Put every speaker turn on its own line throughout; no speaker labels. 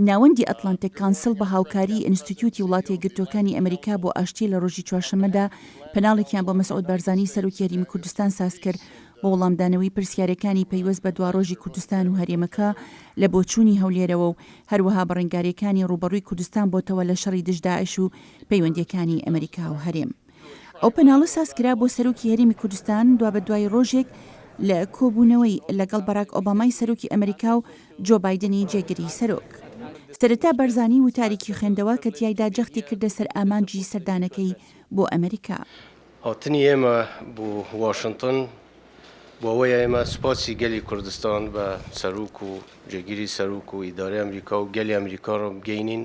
ناوەندی ئەتلانتیک کانسل بە هاوکاری ئینستیتیوتی وڵاتە یەکگرتووەکانی ئەمریکا بۆ ئاشتی لە ڕۆژی چوارشەممەدا پەناڵێکیان بۆ مەسعود بارزانی سەرۆکی هەرێمی کوردستان ساز کرد بۆ وەڵامدانەوەی پرسیارەکانی پەیوەست بە دواڕۆژی کوردستان و هەرێمەکە لە بۆچوونی هەولێرەوە و هەروەها بەڕێنگاریەکانی ڕوبەڕووی کوردستان بۆتەوە لە شەڕی دژ داعش و پەیوەندیەکانی ئەمریکا و هەرێم. ئەو پەناڵە سازکرا بۆ سەرۆکی هەرێمی کوردستان دوا بە دوای ڕۆژێک لە کۆبوونەوەی لەگەڵ باراک ئۆبامای سەرۆکی ئەمریکا و جۆ بایدنی جێگیری سەرۆک. سەرەتا بەرزانی و تاریکی خوێندەوە کە تیایدا جەختی کردە سەر ئامانجی سەردانەکەی بۆ ئەمریکا.
هاتنی ئێمە بۆ واشنگتن بۆ ئەوەی ئێمە سوپاسی گەلی کوردستان بە سەرۆک و جێگیری سەرۆک و ئیدارەی ئەمریکا و گەلی ئەمریکا ڕ بگەینین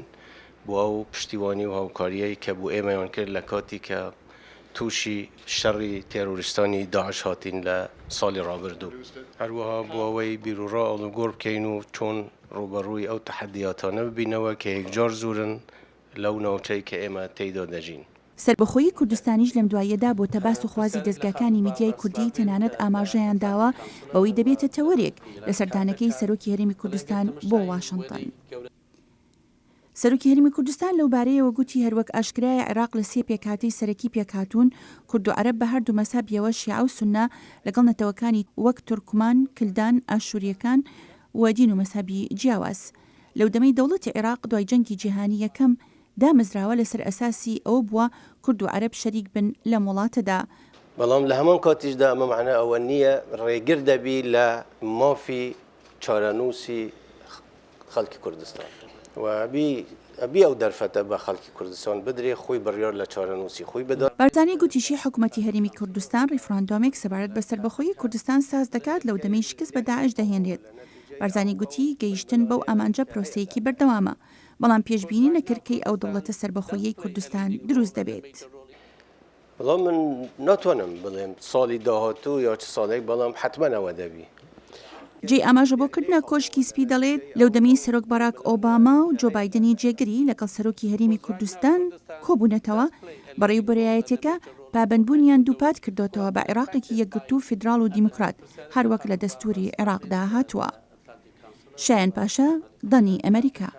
بۆ ئەو پشتیوانی و هاوکاریەی کە بۆ ئێمەیان کرد لە کاتی کە تووشی شەڕی تێرۆریستانی داعش هاتین لە ساڵی ڕابردوو. هەروەها بۆ ئەوەی بیرروڕا ئەڵگۆڕ بکەین و چۆن ڕوبەڕووی ئەو تەحەدیاتانە ببینەوە کە یەکجار زورن لەو ناوچەی کە ئێمە تێیدا دەژین.
سربەخۆیی کوردستانیش لەم دوایەدا بۆ تەباس و خوازی دەستگاکانی میدیای کوردی تەنانەت ئاماژەیان داوە بەوەی دەبێتە تەوەرێک لە سەردانەکەی سەرۆکی هەرێمی کوردستان بۆ واشنگتن. سەرۆکی هەرێمی کوردستان لەوبارەیەوە گوتی هەروەک ئاشکرایە عێراق لە سێ پێکهاتەی سەرەکی پێکهاتوون کورد و عەرەب بە هەردوو مەسابیەوە شیعە و سوننا لەگەڵ نەتەوەکانی وەک تورکمان، کلدان، ئاشوریەکان و دین و مەسابی جیاواز. لەو دەمەی دەوڵەتی عێراق دوای جەنگی جیهانی یەکەم دامەزراوە لەسەر ئەساسی ئەوە بووە کورد و عەرەب شەریک بن لە وڵاتەدا.
بەڵام لە هەمان کاتیشدا ئەمە معنە ئەوە نییە ڕێگر دەبی لە مافی چارەنووسی خەڵکی کوردستان و ئەبی ئەو دەرفەتە بە خەڵکی کوردستان بدرێ خۆی بڕیار لە چارەنووسی خۆی بدات.
بارزانی گوتیشی حکوومەتی هەرێمی کوردستان ڕیفراندۆمێک سەبارەت بە سەربەخۆیی کوردستان ساز دەکات لەو دەمەی شکست بە داعش دەهێنرێت. بارزانی گوتی گەیشتن بەو ئامانجە پرۆسەیەکی بەردەوامە، بەڵام پێشبینی نەکردکەی ئەو دەوڵەتە سەربەخۆیی کوردستان دروست دەبێت.
بەڵام من ناتوانم بڵێم ساڵی داهاتوو یا چ ساڵێک بەڵام حتمما ئەوە دەبی.
جێ ئاماژەبۆکردنە کۆشکی سپی دەڵێت لەو دەمەی سەرۆک باراک ئۆباما و جۆ بایدنی جێگری لەگەڵ سەرۆکی هەرێمی کوردستان کۆبوونەتەوە بەڕێوەبەرایەتێکە پابەندبوونیان دووپات کردوتەوە بە عێراقێکی یەکگرتوو فیدراڵ و دیموکرات هەروەک لە دەستوری عێراقدا هاتووە. شایان پاشا، دانی ئەمریکا.